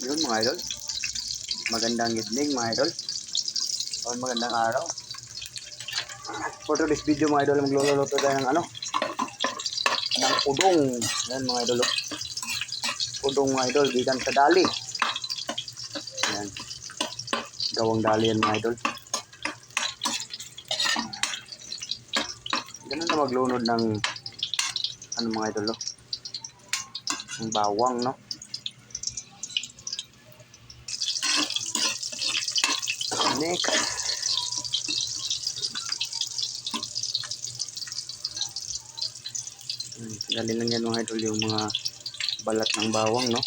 Yun mga idol. Magandang evening mga idol. O magandang araw. For today's video mga idol, magluluto tayo ng ng udong. Yan mga idol. Udong mga idol, gikan sa dali. Yan. Gawang dali yan mga idol. Ganun na maglunod ng mga idol, ng bawang, no? Next. Dali lang yan mga idol, yung mga balat ng bawang, no?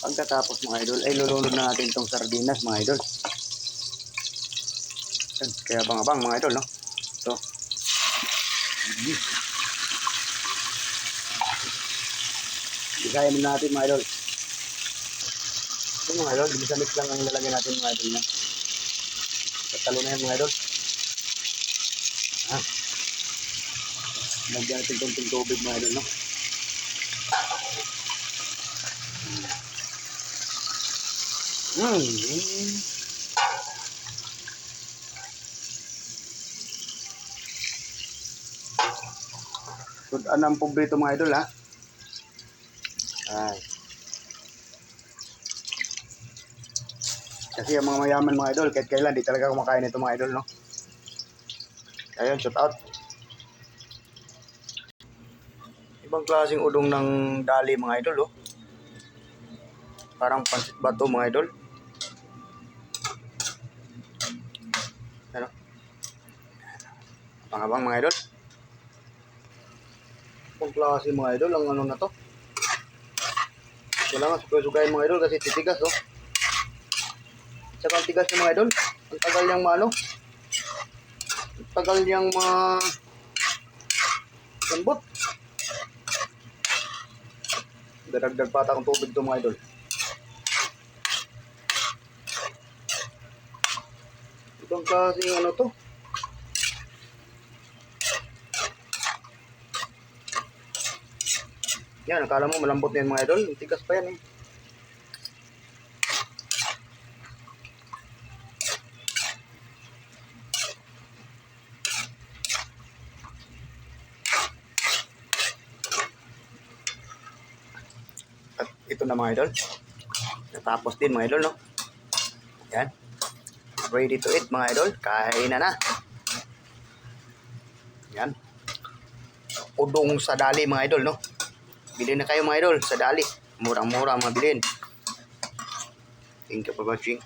Pagkatapos mga idol, ay lulunod na natin itong sardinas mga idol. Yan. Kaya abang-abang mga idol, no? Ito. Igayin natin mga idol. Ito mga idol, bilisamit lang ang lalagyan natin mga idol na. Tatalo na yan mga idol. Lagyan natin konting tubig mga idol, no? Sudan ang paborito mga idol, ha? Ay. Kasi ang mga mayaman mga idol, kahit kailan, di talaga kumakain ito mga idol, no? Ayun, shout out. Ibang klaseng udong ng dali mga idol, oh. Parang pansit bato mga idol. Ano? Abang-abang mga idol. Ibang klase mga idol, ang ano na to. Wala nga, sukay-sukayin mga idol kasi titigas, oh. Tsaka ang tigas ng mga idol. Ang tagal niyang ang tagal niyang lambot. Daragdag pa akong tubig to mga idol. Ibang klaseng ano to. Yan, akala mo malambot na yan mga idol. Tigas pa yan, eh. At ito na mga idol. Natapos din mga idol, no? Yan. Ready to eat mga idol. Kain na. Yan. Udong sa dali mga idol, no? Bilhin na kayo mga idol sa dali. Murang-mura mabilin. Thank you for watching.